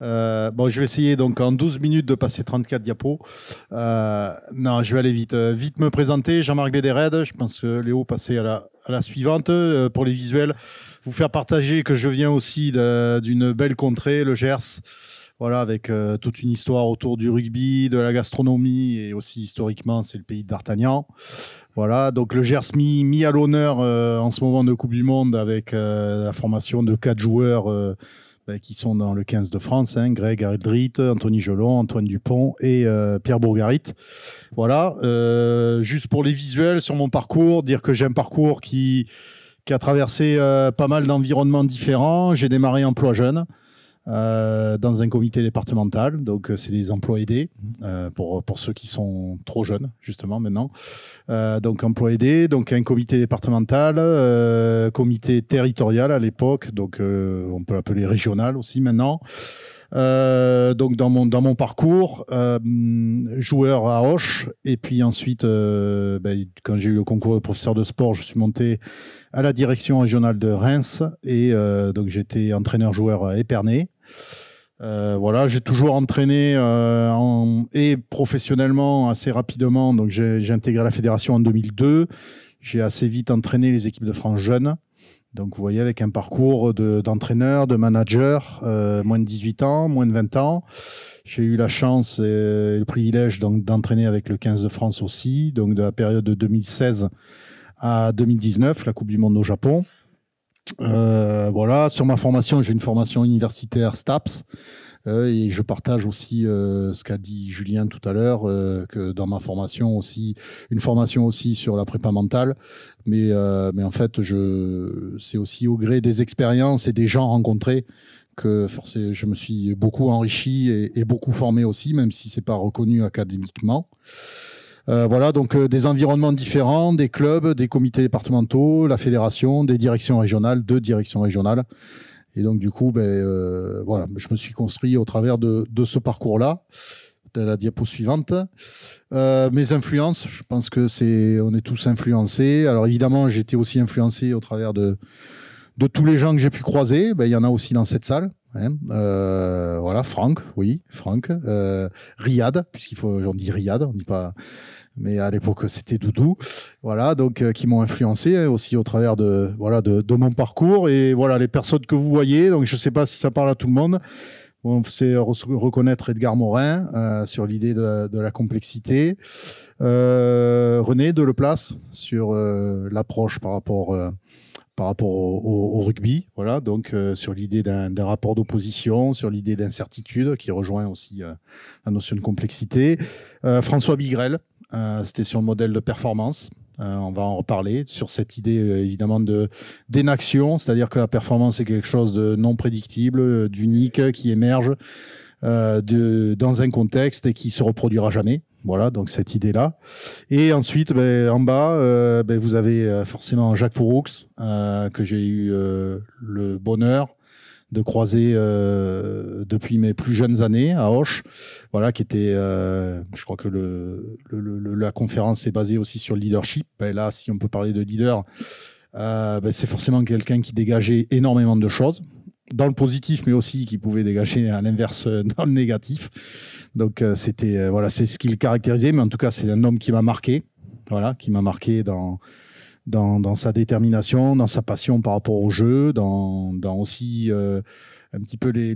Bon, je vais essayer donc en 12 minutes de passer 34 diapos. Non, je vais aller vite. Vite me présenter, Jean-Marc Bédéred. Je pense que Léo passait à la suivante. Pour les visuels, vous faire partager que je viens aussi d'une belle contrée, le Gers. Voilà, avec toute une histoire autour du rugby, de la gastronomie et aussi historiquement, c'est le pays de d'Artagnan. Voilà, donc le Gers mis à l'honneur en ce moment de Coupe du Monde avec la formation de 4 joueurs qui sont dans le 15 de France, hein, Greg Aldrit, Anthony Gelon, Antoine Dupont et Pierre Bourgarit. Voilà, juste pour les visuels sur mon parcours, dire que j'ai un parcours qui a traversé pas mal d'environnements différents. J'ai démarré emploi jeune. Dans un comité départemental, donc c'est des emplois aidés pour ceux qui sont trop jeunes justement maintenant. Donc emploi aidé, donc un comité départemental, comité territorial à l'époque, donc on peut l'appeler régional aussi maintenant. Donc dans mon parcours, joueur à Auch, et puis ensuite, quand j'ai eu le concours de professeur de sport, je suis monté à la direction régionale de Reims, et donc j'étais entraîneur-joueur à Épernay. Voilà, j'ai toujours entraîné et professionnellement assez rapidement. Donc j'ai intégré la fédération en 2002. J'ai assez vite entraîné les équipes de France jeunes. Donc vous voyez, avec un parcours d'entraîneur, de manager, moins de 18 ans, moins de 20 ans. J'ai eu la chance et le privilège d'entraîner avec le 15 de France aussi, donc de la période de 2016 à 2019, la Coupe du Monde au Japon. Voilà, sur ma formation, j'ai une formation universitaire STAPS, et je partage aussi ce qu'a dit Julien tout à l'heure, que dans ma formation aussi, une formation aussi sur la prépa mentale, mais en fait, c'est aussi au gré des expériences et des gens rencontrés que forcément, je me suis beaucoup enrichi et beaucoup formé aussi, même si c'est pas reconnu académiquement. Voilà, donc des environnements différents, des clubs, des comités départementaux, la fédération, des directions régionales, 2 directions régionales. Et donc, du coup, voilà, je me suis construit au travers de ce parcours-là. De la diapo suivante. Mes influences, je pense que on est tous influencés. Alors, évidemment, j'ai été aussi influencé au travers de tous les gens que j'ai pu croiser. Il y en a aussi dans cette salle. Hein. Voilà, Franck, Riyad, on dit Riyad, on dit pas, mais à l'époque c'était Doudou. Voilà, donc qui m'ont influencé aussi au travers de mon parcours. Et voilà, les personnes que vous voyez. Donc je sais pas si ça parle à tout le monde. On sait reconnaître Edgar Morin sur l'idée de la complexité. René Deleplace sur l'approche par rapport au rugby, voilà, donc sur l'idée d'un rapport d'opposition, sur l'idée d'incertitude qui rejoint aussi la notion de complexité. François Bigrel, c'était sur le modèle de performance. On va en reparler sur cette idée évidemment d'énaction, c'est-à-dire que la performance est quelque chose de non prédictible, d'unique, qui émerge dans un contexte et qui se reproduira jamais. Voilà, donc cette idée-là. Et ensuite, en bas, vous avez forcément Jacques Fouroux, que j'ai eu le bonheur de croiser depuis mes plus jeunes années à Auch. Voilà, qui était, je crois que la conférence est basée aussi sur le leadership. Là, si on peut parler de leader, c'est forcément quelqu'un qui dégageait énormément de choses, dans le positif, mais aussi qui pouvait dégager à l'inverse dans le négatif. Donc c'était voilà, c'est ce qui le caractérisait, mais en tout cas c'est un homme qui m'a marqué, voilà, qui m'a marqué dans sa détermination, dans sa passion par rapport au jeu, dans aussi un petit peu la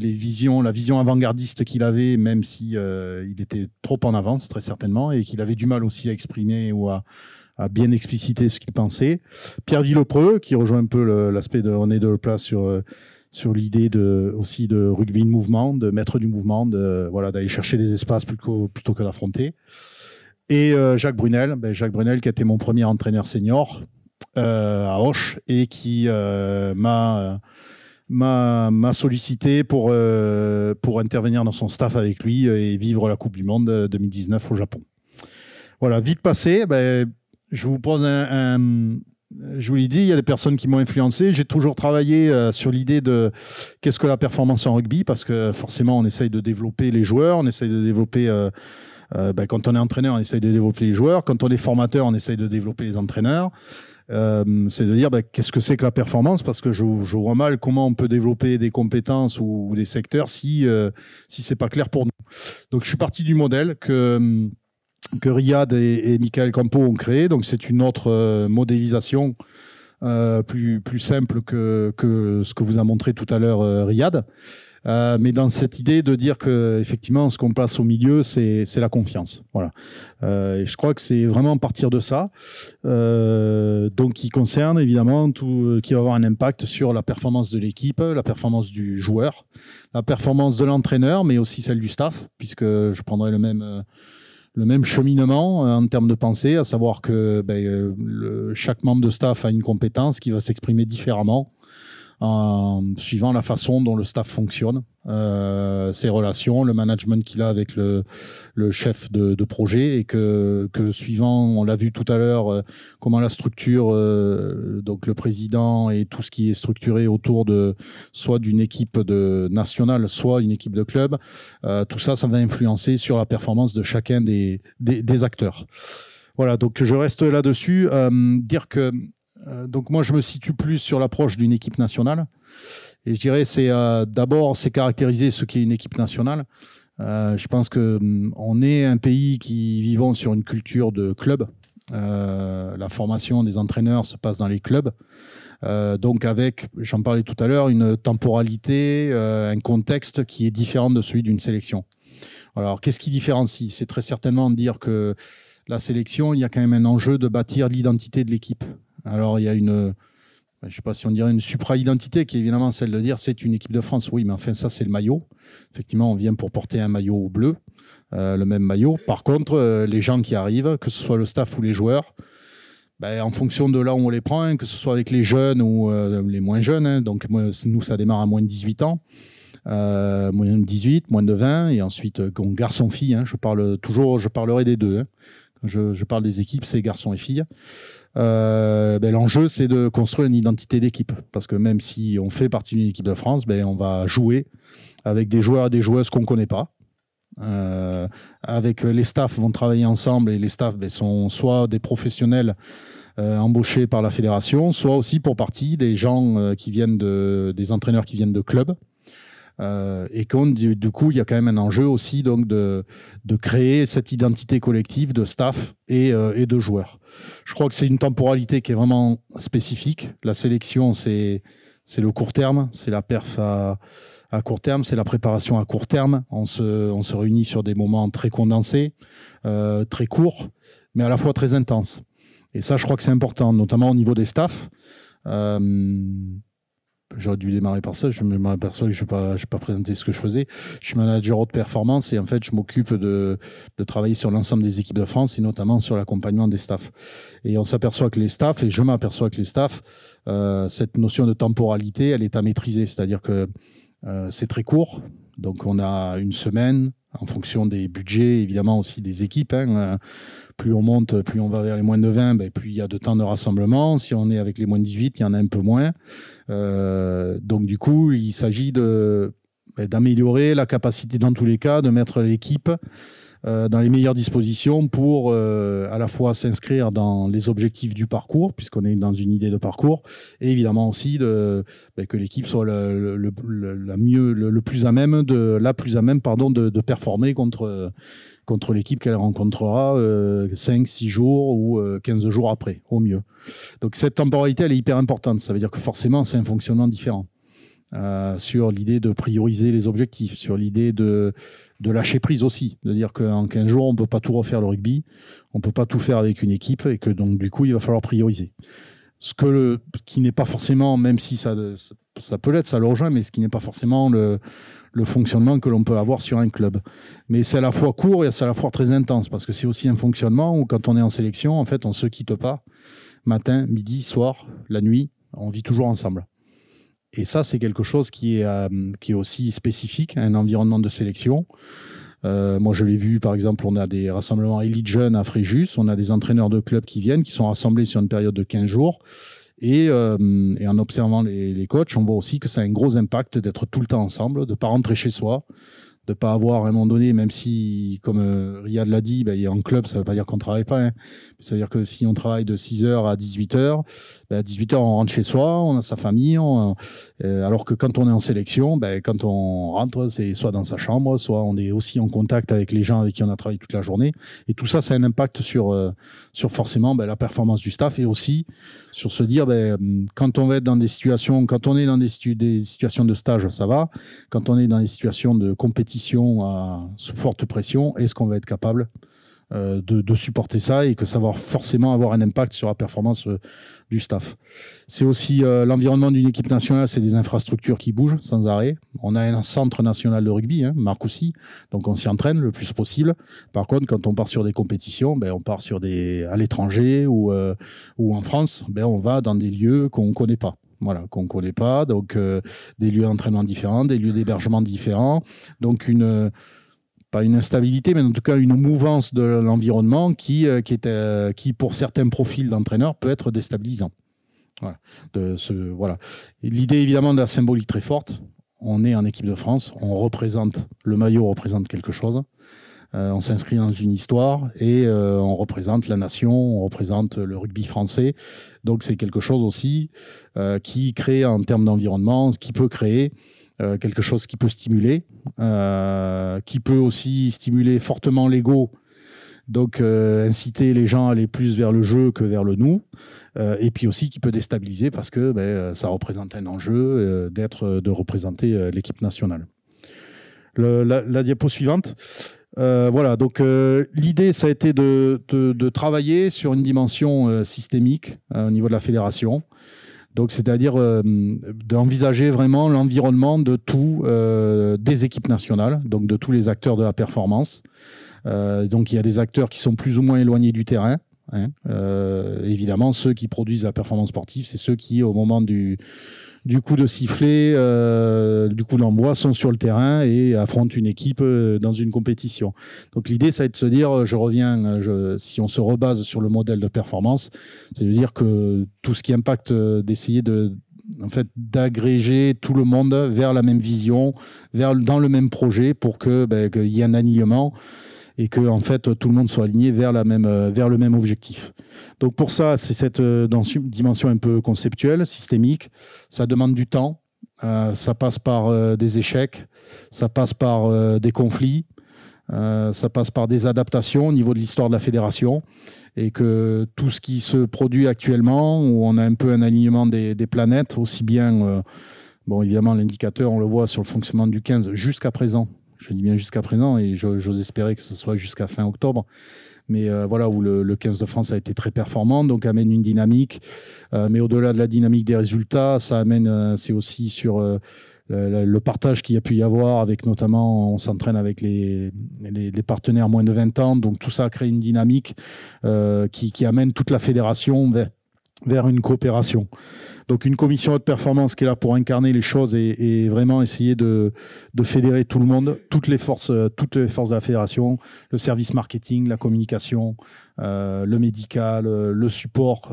vision avant-gardiste qu'il avait, même si il était trop en avance très certainement, et qu'il avait du mal aussi à exprimer ou à bien expliciter ce qu'il pensait. Pierre Villepreux, qui rejoint un peu l'aspect de René Deleplace sur l'idée aussi de rugby de mouvement, de maître du mouvement, d'aller chercher des espaces plutôt que d'affronter. Et Jacques Brunel, Jacques Brunel qui a été mon premier entraîneur senior à Auch et qui m'a sollicité pour intervenir dans son staff avec lui et vivre la Coupe du Monde 2019 au Japon. Voilà, vite passé, je vous pose je vous l'ai dit, il y a des personnes qui m'ont influencé. J'ai toujours travaillé sur l'idée de qu'est-ce que la performance en rugby, parce que forcément, on essaye de développer les joueurs, on essaye de développer... quand on est entraîneur, on essaye de développer les joueurs. Quand on est formateur, on essaye de développer les entraîneurs. C'est de dire qu'est-ce que c'est que la performance, parce que je vois mal comment on peut développer des compétences ou des secteurs si c'est pas clair pour nous. Donc je suis parti du modèle que Riyad et Michael Campo ont créé. Donc c'est une autre modélisation plus simple que ce que vous a montré tout à l'heure Riyad. Mais dans cette idée de dire que effectivement, ce qu'on place au milieu, c'est la confiance. Voilà. Et je crois que c'est vraiment partir de ça, donc qui concerne évidemment tout, qui va avoir un impact sur la performance de l'équipe, la performance du joueur, la performance de l'entraîneur, mais aussi celle du staff, puisque je prendrai le même cheminement en termes de pensée, à savoir que chaque membre de staff a une compétence qui va s'exprimer différemment suivant la façon dont le staff fonctionne, ses relations, le management qu'il a avec le chef de projet, et que suivant, on l'a vu tout à l'heure, comment la structure, donc le président et tout ce qui est structuré autour de soit d'une équipe nationale, soit une équipe de club, tout ça, ça va influencer sur la performance de chacun des acteurs. Voilà, donc je reste là-dessus. Dire que donc moi, je me situe plus sur l'approche d'une équipe nationale. Et je dirais, d'abord, c'est caractériser ce qu'est une équipe nationale. Je pense qu'on est un pays qui vivons sur une culture de club. La formation des entraîneurs se passe dans les clubs. Donc avec, j'en parlais tout à l'heure, une temporalité, un contexte qui est différent de celui d'une sélection. Alors, qu'est-ce qui différencie? C'est très certainement de dire que la sélection, il y a quand même un enjeu de bâtir l'identité de l'équipe. Alors, il y a je ne sais pas si on dirait une supra-identité, qui est évidemment celle de dire c'est une équipe de France. Oui, mais enfin, ça, c'est le maillot. Effectivement, on vient pour porter un maillot bleu, le même maillot. Par contre, les gens qui arrivent, que ce soit le staff ou les joueurs, en fonction de là où on les prend, que ce soit avec les jeunes ou les moins jeunes, donc nous, ça démarre à moins de 18 ans, moins de 18, moins de 20, et ensuite, garçon-fille, je parlerai des deux. Quand je parle des équipes, c'est garçons et filles. L'enjeu, c'est de construire une identité d'équipe. Parce que même si on fait partie d'une équipe de France, on va jouer avec des joueurs et des joueuses qu'on ne connaît pas. Avec les staffs vont travailler ensemble, et les staffs sont soit des professionnels embauchés par la fédération, soit aussi pour partie des gens qui viennent des entraîneurs qui viennent de clubs. Et du coup, il y a quand même un enjeu aussi donc de créer cette identité collective de staff et de joueurs. Je crois que c'est une temporalité qui est vraiment spécifique. La sélection, c'est le court terme, c'est la perf à court terme, c'est la préparation à court terme. On se réunit sur des moments très condensés, très courts, mais à la fois très intenses. Et ça, je crois que c'est important, notamment au niveau des staffs. J'aurais dû démarrer par ça. Je m'aperçois que je n'ai pas présenté ce que je faisais. Je suis manager haute performance, et en fait, je m'occupe de travailler sur l'ensemble des équipes de France, et notamment sur l'accompagnement des staffs. Et on s'aperçoit que les staffs, et je m'aperçois que les staffs, cette notion de temporalité, elle est à maîtriser. C'est-à-dire que c'est très court. Donc, on a une semaine en fonction des budgets, évidemment aussi des équipes. Plus on monte, plus on va vers les moins de 20, plus il y a de temps de rassemblement. Si on est avec les moins de 18, il y en a un peu moins. Donc du coup, il s'agit d'améliorer la capacité dans tous les cas, de mettre l'équipe dans les meilleures dispositions pour à la fois s'inscrire dans les objectifs du parcours, puisqu'on est dans une idée de parcours, et évidemment aussi que l'équipe soit la plus à même de performer contre l'équipe qu'elle rencontrera 5-6 jours ou 15 jours après, au mieux. Donc cette temporalité, elle est hyper importante. Ça veut dire que forcément, c'est un fonctionnement différent. Sur l'idée de prioriser les objectifs, sur l'idée de lâcher prise aussi, de dire qu'en 15 jours, on ne peut pas tout refaire le rugby, on ne peut pas tout faire avec une équipe, et que donc du coup, il va falloir prioriser. Qui n'est pas forcément, même si ça peut l'être, ça le rejoint, mais ce qui n'est pas forcément le fonctionnement que l'on peut avoir sur un club. Mais c'est à la fois court et c'est à la fois très intense, parce que c'est aussi un fonctionnement où quand on est en sélection, en fait, on ne se quitte pas, matin, midi, soir, la nuit, on vit toujours ensemble. Et ça, c'est quelque chose qui est aussi spécifique à un environnement de sélection. Moi, je l'ai vu, par exemple, on a des rassemblements élites jeunes à Fréjus, on a des entraîneurs de clubs qui viennent, qui sont rassemblés sur une période de 15 jours. Et en observant les coachs, on voit aussi que ça a un gros impact d'être tout le temps ensemble, de ne pas rentrer chez soi, de pas avoir à un moment donné, même si, comme Riyad l'a dit, en club, ça veut pas dire qu'on travaille pas. Hein. Ça veut dire que si on travaille de 6h à 18h, à 18h, on rentre chez soi, on a sa famille. Alors que quand on est en sélection, quand on rentre, c'est soit dans sa chambre, soit on est aussi en contact avec les gens avec qui on a travaillé toute la journée. Et tout ça, ça a un impact sur forcément la performance du staff et aussi sur se dire, quand on va être dans des situations, quand on est dans des situations de stage, ça va. Quand on est dans des situations de compétition sous forte pression, est-ce qu'on va être capable de supporter ça et que ça va forcément avoir un impact sur la performance du staff. C'est aussi l'environnement d'une équipe nationale, c'est des infrastructures qui bougent sans arrêt. On a un centre national de rugby, Marc aussi, donc on s'y entraîne le plus possible. Par contre, quand on part sur des compétitions, on part à l'étranger ou en France, on va dans des lieux qu'on ne connaît pas. Voilà, qu'on ne connaît pas, donc des lieux d'entraînement différents, des lieux d'hébergement différents, donc pas une instabilité, mais en tout cas une mouvance de l'environnement qui, pour certains profils d'entraîneurs, peut être déstabilisant. Voilà. L'idée, évidemment, de la symbolique très forte. On est en équipe de France, le maillot représente quelque chose. On s'inscrit dans une histoire et on représente la nation, on représente le rugby français. Donc c'est quelque chose aussi qui crée en termes d'environnement, qui peut créer quelque chose qui peut stimuler, qui peut aussi stimuler fortement l'ego, donc inciter les gens à aller plus vers le jeu que vers le nous, et puis aussi qui peut déstabiliser parce que ça représente un enjeu de représenter l'équipe nationale. La diapo suivante. Voilà, donc l'idée, ça a été de travailler sur une dimension systémique au niveau de la fédération. Donc, c'est-à-dire d'envisager vraiment l'environnement de des équipes nationales, donc de tous les acteurs de la performance. Donc, il y a des acteurs qui sont plus ou moins éloignés du terrain. Évidemment, ceux qui produisent la performance sportive, c'est ceux qui, au moment du coup de sifflet, du coup d'envoi, sont sur le terrain et affrontent une équipe dans une compétition. Donc l'idée, ça va être de se dire, si on se rebase sur le modèle de performance, c'est de dire que tout ce qui impacte, d'essayer d'agréger tout le monde vers la même vision, dans le même projet pour qu'il y ait un alignement et que tout le monde soit aligné vers le même objectif. Donc pour ça, c'est cette dimension un peu conceptuelle, systémique. Ça demande du temps, ça passe par des échecs, ça passe par des conflits, ça passe par des adaptations au niveau de l'histoire de la fédération, et que tout ce qui se produit actuellement, où on a un peu un alignement des planètes, aussi bien, évidemment l'indicateur, on le voit sur le fonctionnement du 15 jusqu'à présent. Je dis bien jusqu'à présent et j'ose espérer que ce soit jusqu'à fin octobre. Mais où le 15 de France a été très performant, donc amène une dynamique. Mais au-delà de la dynamique des résultats, ça amène, c'est aussi sur le partage qu'il y a pu y avoir, avec notamment, on s'entraîne avec les partenaires moins de 20 ans. Donc tout ça crée une dynamique qui amène toute la fédération vers une coopération. Donc une commission haute performance qui est là pour incarner les choses et vraiment essayer de fédérer tout le monde, toutes les forces de la fédération, le service marketing, la communication, le médical, le support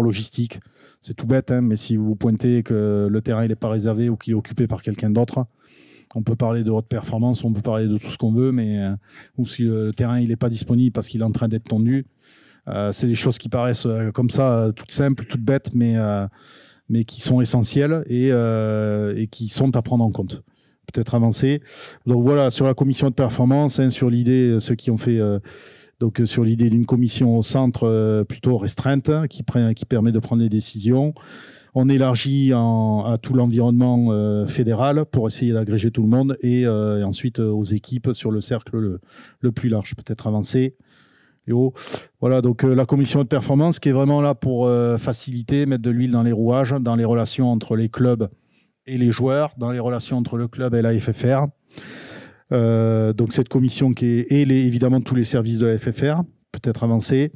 logistique. C'est tout bête, mais si vous pointez que le terrain n'est pas réservé ou qu'il est occupé par quelqu'un d'autre, on peut parler de haute performance, on peut parler de tout ce qu'on veut, mais ou si le terrain n'est pas disponible parce qu'il est en train d'être tendu. C'est des choses qui paraissent comme ça, toutes simples, toutes bêtes, mais qui sont essentielles et qui sont à prendre en compte. Peut-être avancer. Donc voilà, sur la commission de performance, sur l'idée, ceux qui ont fait sur l'idée d'une commission au centre plutôt restreinte, qui permet de prendre des décisions. On élargit à tout l'environnement fédéral pour essayer d'agréger tout le monde et ensuite aux équipes sur le cercle le plus large. Peut-être avancer. Voilà, donc la commission de performance qui est vraiment là pour faciliter, mettre de l'huile dans les rouages, dans les relations entre les clubs et les joueurs, dans les relations entre le club et la FFR. Donc cette commission évidemment tous les services de la FFR, peut-être avancer.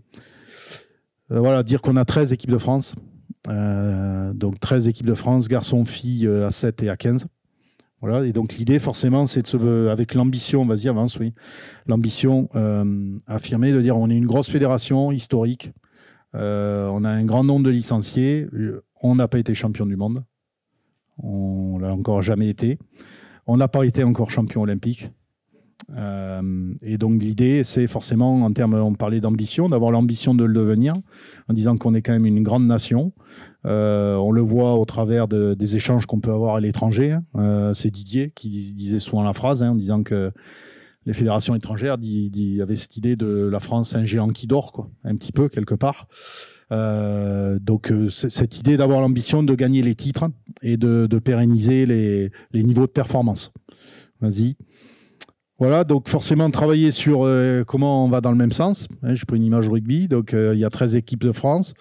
Voilà, dire qu'on a 13 équipes de France. Donc 13 équipes de France, garçons, filles à 7 et à 15. Voilà, et donc l'idée forcément c'est avec l'ambition, vas-y avance, oui, l'ambition affirmée de dire on est une grosse fédération historique, on a un grand nombre de licenciés, on n'a pas été champion du monde, on l'a encore jamais été, On n'a pas été encore champion olympique. Et donc l'idée, c'est forcément, en termes, on parlait d'ambition, d'avoir l'ambition de le devenir, en disant qu'on est quand même une grande nation. On le voit au travers des échanges qu'on peut avoir à l'étranger. C'est Didier qui disait souvent la phrase, en disant que les fédérations étrangères avaient cette idée de la France, un géant qui dort, quoi, un petit peu, quelque part. Donc cette idée d'avoir l'ambition de gagner les titres et de pérenniser les niveaux de performance. Vas-y. Voilà, donc forcément travailler sur comment on va dans le même sens. Je prends une image rugby, donc il y a 13 équipes de France.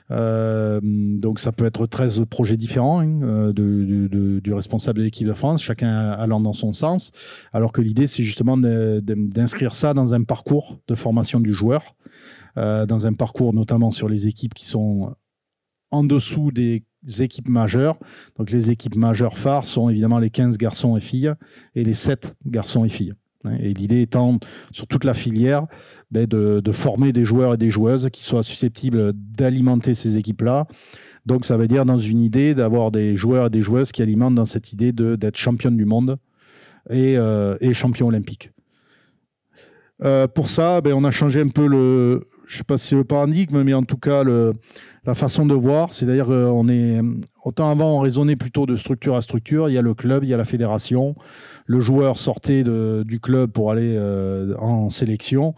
Donc ça peut être 13 projets différents du responsable de l'équipe de France, chacun allant dans son sens, alors que l'idée c'est justement d'inscrire ça dans un parcours de formation du joueur, dans un parcours notamment sur les équipes qui sont en dessous des équipes majeures. Donc les équipes majeures phares sont évidemment les 15 garçons et filles et les 7 garçons et filles. Et l'idée étant, sur toute la filière, de former des joueurs et des joueuses qui soient susceptibles d'alimenter ces équipes-là. Donc ça veut dire dans une idée d'avoir des joueurs et des joueuses qui alimentent dans cette idée d'être championne du monde et champion olympique. Pour ça, on a changé un peu je ne sais pas si c'est le paradigme, mais en tout cas la façon de voir. C'est-à-dire autant avant, on raisonnait plutôt de structure à structure. Il y a le club, il y a la fédération. Le joueur sortait du club pour aller en sélection.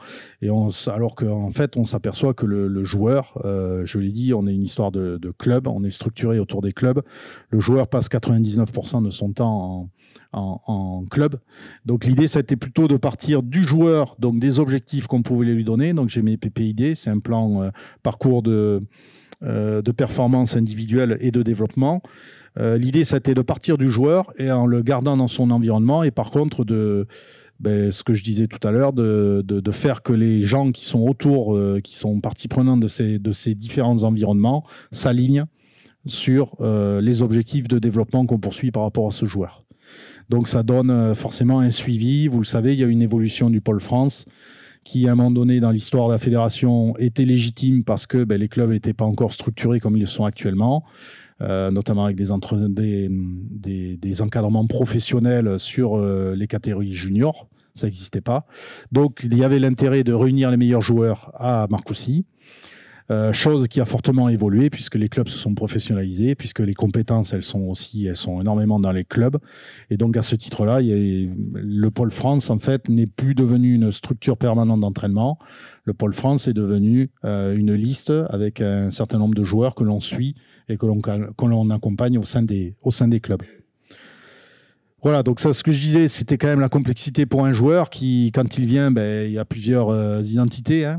Alors qu'en fait, on s'aperçoit que le joueur, je l'ai dit, on est une histoire de club, on est structuré autour des clubs. Le joueur passe 99% de son temps en club. Donc l'idée, ça a été plutôt de partir du joueur, donc des objectifs qu'on pouvait lui donner. Donc j'ai mes PPID, c'est un plan parcours de performance individuelle et de développement. L'idée, ça a été de partir du joueur et en le gardant dans son environnement, et par contre ce que je disais tout à l'heure, de faire que les gens qui sont autour, qui sont partie prenante de ces différents environnements, s'alignent sur les objectifs de développement qu'on poursuit par rapport à ce joueur. Donc ça donne forcément un suivi. Vous le savez, il y a une évolution du pôle France qui, à un moment donné, dans l'histoire de la fédération, était légitime parce que les clubs n'étaient pas encore structurés comme ils le sont actuellement, notamment avec des encadrements professionnels sur les catégories juniors. Ça n'existait pas. Donc, il y avait l'intérêt de réunir les meilleurs joueurs à Marcoussis. Chose qui a fortement évolué puisque les clubs se sont professionnalisés, puisque les compétences, elles sont énormément dans les clubs. Et donc, à ce titre-là, le pôle France, en fait, n'est plus devenu une structure permanente d'entraînement. Le pôle France est devenu une liste avec un certain nombre de joueurs que l'on suit et que l'on accompagne au sein des clubs. Voilà, donc ça, ce que je disais, c'était quand même la complexité pour un joueur qui, quand il vient, il y a plusieurs identités,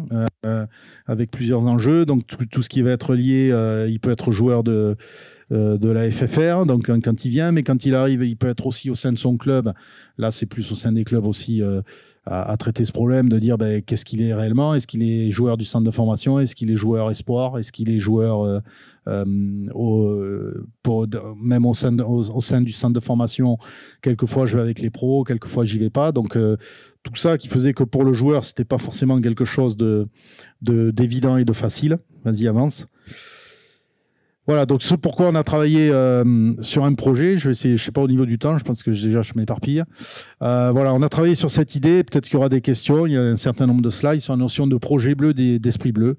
avec plusieurs enjeux. Donc tout ce qui va être lié, il peut être joueur de la FFR, donc quand il vient, mais quand il arrive, il peut être aussi au sein de son club. Là, c'est plus au sein des clubs aussi à traiter ce problème, de dire qu'est-ce qu'il est réellement. Est-ce qu'il est joueur du centre de formation? Est-ce qu'il est joueur espoir? Est-ce qu'il est joueur même au sein du centre de formation? Quelquefois, je vais avec les pros, quelquefois, j'y vais pas. Donc, tout ça qui faisait que pour le joueur, c'était pas forcément quelque chose d'évident et de facile. Vas-y, avance. Voilà, donc c'est pourquoi on a travaillé sur un projet. Je vais essayer, je sais pas au niveau du temps, je pense que déjà je m'éparpille. Voilà, on a travaillé sur cette idée. Peut-être qu'il y aura des questions. Il y a un certain nombre de slides sur la notion de projet bleu, d'esprit bleu.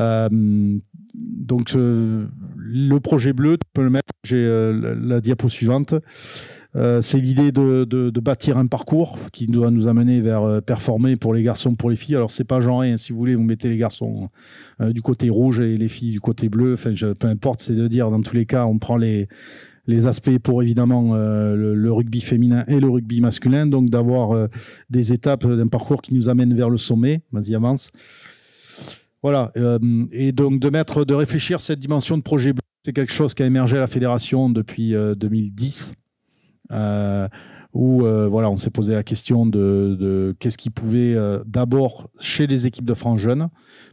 Donc le projet bleu, tu peux le mettre. J'ai la diapo suivante. C'est l'idée de bâtir un parcours qui doit nous amener vers performer pour les garçons, pour les filles. Alors, c'est pas genré, si vous voulez, vous mettez les garçons du côté rouge et les filles du côté bleu. Enfin, peu importe, c'est de dire, dans tous les cas, on prend les aspects pour évidemment le rugby féminin et le rugby masculin. Donc, d'avoir des étapes d'un parcours qui nous amène vers le sommet. Vas-y, avance. Voilà. Et donc, de réfléchir cette dimension de projet bleu, c'est quelque chose qui a émergé à la fédération depuis 2010. Où voilà, on s'est posé la question de qu'est-ce qui pouvait d'abord chez les équipes de France jeunes,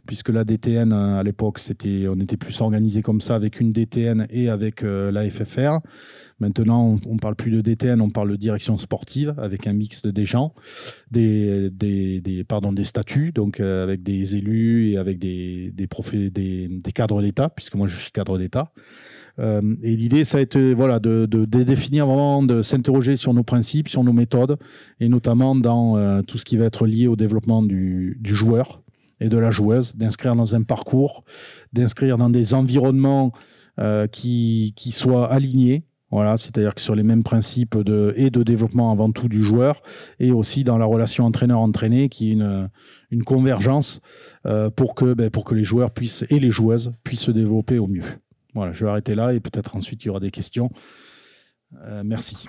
puisque la DTN à l'époque on était plus organisé comme ça avec une DTN et avec la FFR, Maintenant, on ne parle plus de DTN, on parle de direction sportive avec un mix des gens, des statuts, donc avec des élus et avec des cadres d'État, puisque moi je suis cadre d'État. Et l'idée, ça a été voilà, de définir vraiment, de s'interroger sur nos principes, sur nos méthodes, et notamment dans tout ce qui va être lié au développement du joueur et de la joueuse, d'inscrire dans un parcours, d'inscrire dans des environnements qui soient alignés. Voilà, c'est-à-dire que sur les mêmes principes de développement avant tout du joueur et aussi dans la relation entraîneur-entraîné qui est une convergence pour que les joueurs et les joueuses puissent se développer au mieux. Voilà, je vais arrêter là et peut-être ensuite il y aura des questions. Merci.